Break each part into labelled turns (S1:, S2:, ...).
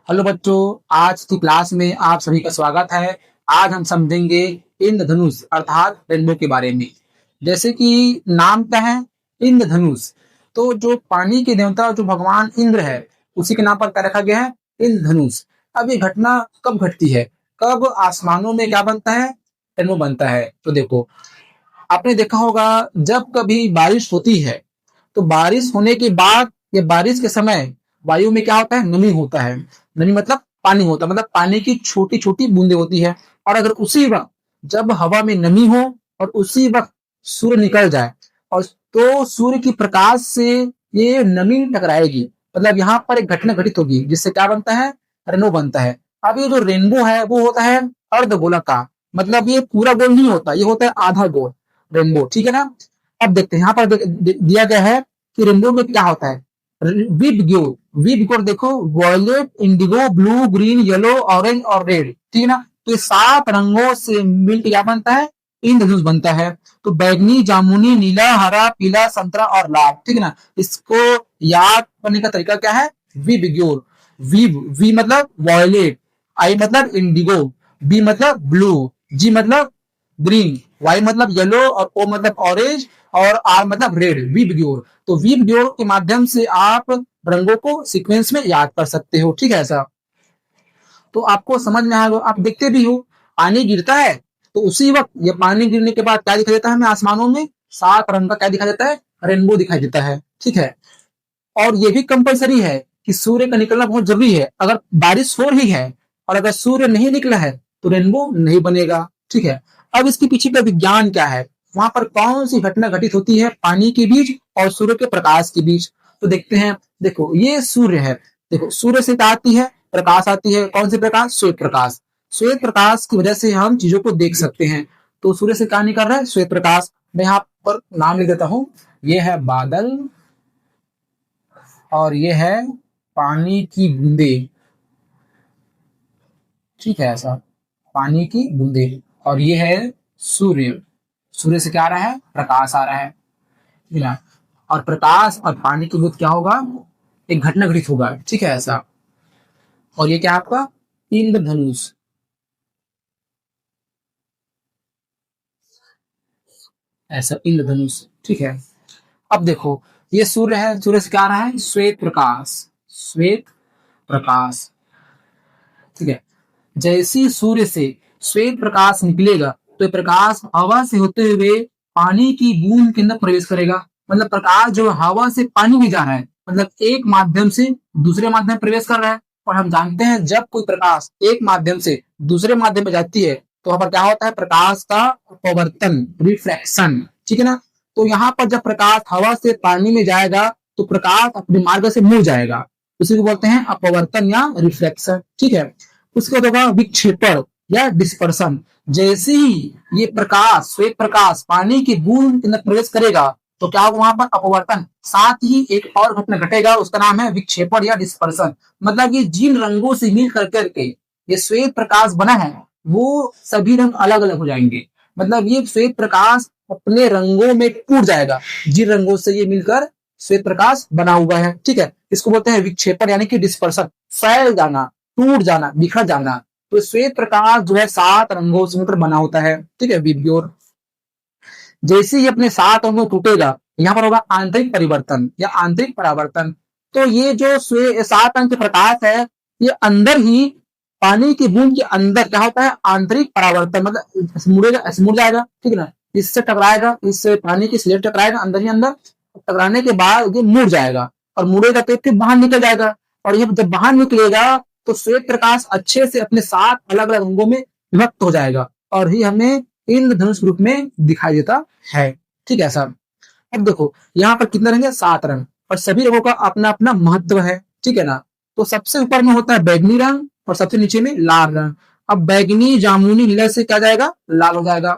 S1: Hello बच्चों, आज की क्लास में आप सभी का स्वागत है। आज हम समझेंगे इंद्रधनुष अर्थात रेनबो के बारे में। जैसे कि नाम क्या है, इंद्रधनुष। तो जो पानी के देवता जो भगवान इंद्र है, उसी के नाम पर क्या रखा गया है, इंद्रधनुष। अब ये घटना कब घटती है, कब आसमानों में क्या बनता है, रेनबो बनता है। तो देखो, आपने देखा होगा जब कभी बारिश होती है तो बारिश होने के बाद या बारिश के समय वायु में क्या होता है, नमी होता है। नमी मतलब पानी होता है, मतलब पानी की छोटी छोटी बूंदे होती है। और अगर उसी वक्त जब हवा में नमी हो और उसी वक्त सूर्य निकल जाए और तो सूर्य की प्रकाश से ये नमी टकराएगी, मतलब यहाँ पर एक घटना घटित होगी जिससे क्या बनता है, रेनबो बनता है। अब ये जो रेनबो है वो होता है अर्धगोलाकार, मतलब ये पूरा गोल नहीं होता, ये होता है आधा गोल रेनबो, ठीक है ना। अब देखते हैं यहाँ पर दिया गया है कि रेनबो में क्या होता है। विबग्योर, विबग्योर देखो, violet, indigo, blue, green, yellow, orange और रेड, ठीक है ना। तो ये 7 रंगों से मिलकर क्या बनता है, इंद्रधनुष बनता है। तो बैगनी, जामुनी, नीला, हरा, पीला, संतरा और लाल, ठीक है ना। इसको याद करने का तरीका क्या है, विबग्योर। वी मतलब वॉयलेट, आई मतलब इंडिगो, बी मतलब ब्लू, जी मतलब ग्रीन, वाई मतलब येलो और ओ मतलब ऑरेंज और आर मतलब रेड, वीबग्योर। तो वीबग्योर के माध्यम से आप रंगों को सीक्वेंस में याद कर सकते हो, ठीक है। ऐसा तो आपको समझ में आएगा। आप देखते भी हो, पानी गिरता है तो उसी वक्त ये पानी गिरने के बाद क्या दिखाई देता है हमें आसमानों में, 7 रंग का क्या दिखाई देता है, रेनबो दिखाई देता है, ठीक है। और ये भी कंपलसरी है कि सूर्य का निकलना बहुत जरूरी है। अगर बारिश हो रही है और अगर सूर्य नहीं निकला है तो रेनबो नहीं बनेगा, ठीक है। अब इसके पीछे का विज्ञान क्या है, वहां पर कौन सी घटना घटित होती है पानी के बीच और सूर्य के प्रकाश के बीच, तो देखते हैं। देखो ये सूर्य है, देखो सूर्य से क्या आती है, प्रकाश आती है। कौन सी प्रकाश, श्वेत प्रकाश। श्वेत प्रकाश की वजह से हम चीजों को देख सकते हैं। तो सूर्य से क्या निकल रहा है, श्वेत प्रकाश। मैं यहाँ पर नाम लिख देता हूं, ये है बादल और ये है पानी की बूंदे, ठीक है। ऐसा पानी की बूंदे, और ये है सूर्य। सूर्य से क्या आ रहा है, प्रकाश आ रहा है, ठीक है ना। और प्रकाश और पानी की बूंद क्या होगा, एक घटना घटित होगा, ठीक है। ऐसा, और ये क्या आपका इंद्रधनुष, ऐसा इंद्रधनुष, ठीक है। अब देखो ये सूर्य है, सूर्य से क्या आ रहा है, श्वेत प्रकाश, श्वेत प्रकाश, ठीक है। जैसे ही सूर्य से श्वेत प्रकाश निकलेगा तो ये प्रकाश हवा से होते हुए पानी की बूंद के अंदर प्रवेश करेगा। मतलब प्रकाश जो हवा से पानी में जा रहा है, मतलब एक माध्यम से दूसरे माध्यम में प्रवेश कर रहा है। और हम जानते हैं जब कोई प्रकाश एक माध्यम से दूसरे माध्यम में जाती है तो वहां पर क्या होता है, प्रकाश का अपवर्तन, रिफ्रैक्शन, ठीक है ना। तो यहाँ पर जब प्रकाश हवा से पानी में जाएगा तो प्रकाश अपने मार्ग से मुड़ जाएगा, उसी को बोलते हैं अपवर्तन या रिफ्लेक्शन, ठीक है। उसके बाद होगा विक्षेपण या डिस्पर्सन। जैसे ही ये प्रकाश, श्वेत प्रकाश पानी की बूंद के अंदर प्रवेश करेगा तो क्या होगा, वहां पर अपवर्तन। साथ ही एक और घटना घटेगा, उसका नाम है विक्षेपण या डिस्पर्सन। मतलब ये जिन रंगों से मिल कर करके ये श्वेत प्रकाश बना है वो सभी रंग अलग अलग हो जाएंगे। मतलब ये श्वेत प्रकाश अपने रंगों में टूट जाएगा, जिन रंगों से ये मिलकर श्वेत प्रकाश बना हुआ है, ठीक है। इसको बोलते हैं विक्षेपण यानी कि डिस्पर्सन, फैल जाना, टूट जाना, बिखर जाना। तो श्वेत प्रकाश जो है 7 रंगों से मिलकर बना होता है, ठीक है, विबग्योर। जैसे ही अपने 7 रंगों टूटेगा, यहाँ पर होगा आंतरिक परिवर्तन या आंतरिक परावर्तन। तो ये जो 7 अंक प्रकाश है, ये अंदर ही पानी की बूंद के अंदर क्या होता है, आंतरिक परावर्तन, मतलब मुड़ेगा, मुड़ जाएगा, ठीक है ना। इससे टकराएगा, इससे पानी की स्लेट टकराएगा अंदर ही अंदर, टकराने के बाद ये मुड़ जाएगा और मुड़ेगा तो फिर बाहर निकल जाएगा। और ये जब बाहर निकलेगा तो श्वेत प्रकाश अच्छे से अपने 7 अलग अलग रंगों में विभक्त हो जाएगा और ही हमें इंद्रधनुष रूप में दिखाई देता है, ठीक है सर। अब देखो यहाँ पर कितने रंग है, 7 रंग, और सभी रंगों का अपना अपना महत्व है, ठीक है ना। तो सबसे ऊपर में होता है बैगनी रंग और सबसे नीचे में लाल रंग। अब बैगनी, जामुनी, नीला से क्या जाएगा, लाल हो जाएगा।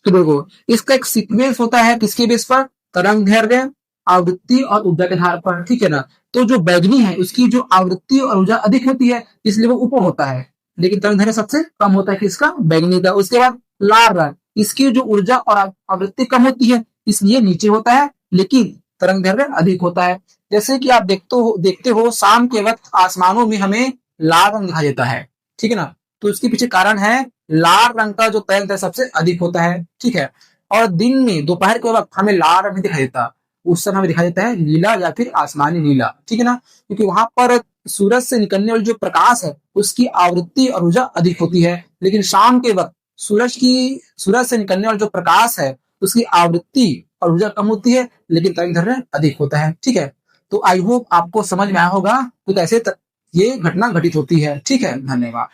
S1: तो देखो इसका एक सीक्वेंस होता है, किसके बेस पर, तरंग दैर्घ्य, आवृत्ति और ऊर्जा के आधार पर, ठीक है ना। तो जो बैगनी है उसकी जो आवृत्ति और ऊर्जा अधिक होती है इसलिए वो ऊपर होता है, लेकिन तरंग दैर्घ्य सबसे कम होता है किसका, बैगनी का। उसके बाद लाल रंग, इसकी जो ऊर्जा और आवृत्ति कम होती है इसलिए नीचे होता है, लेकिन तरंग दैर्घ्य अधिक होता है। जैसे कि आप देखते हो शाम के वक्त आसमानों में हमें लाल रंग दिखाई देता है, ठीक है ना। तो इसके पीछे कारण है लाल रंग का जो तरंग दैर्घ्य सबसे अधिक होता है, ठीक है। और दिन में दोपहर के वक्त हमें लाल रंग नहीं दिखाई देता, उस समय हमें दिखाई देता है नीला या फिर आसमानी नीला, ठीक है ना। क्योंकि वहां पर सूरज से निकलने वाली जो प्रकाश है उसकी आवृत्ति और ऊर्जा अधिक होती है, लेकिन शाम के वक्त सूरज से निकलने वाला जो प्रकाश है उसकी आवृत्ति और ऊर्जा कम होती है, लेकिन तरंग दैर्घ्य अधिक होता है, ठीक है। तो आई होप आपको समझ में आया होगा तो कैसे ये घटना घटित होती है, ठीक है। धन्यवाद।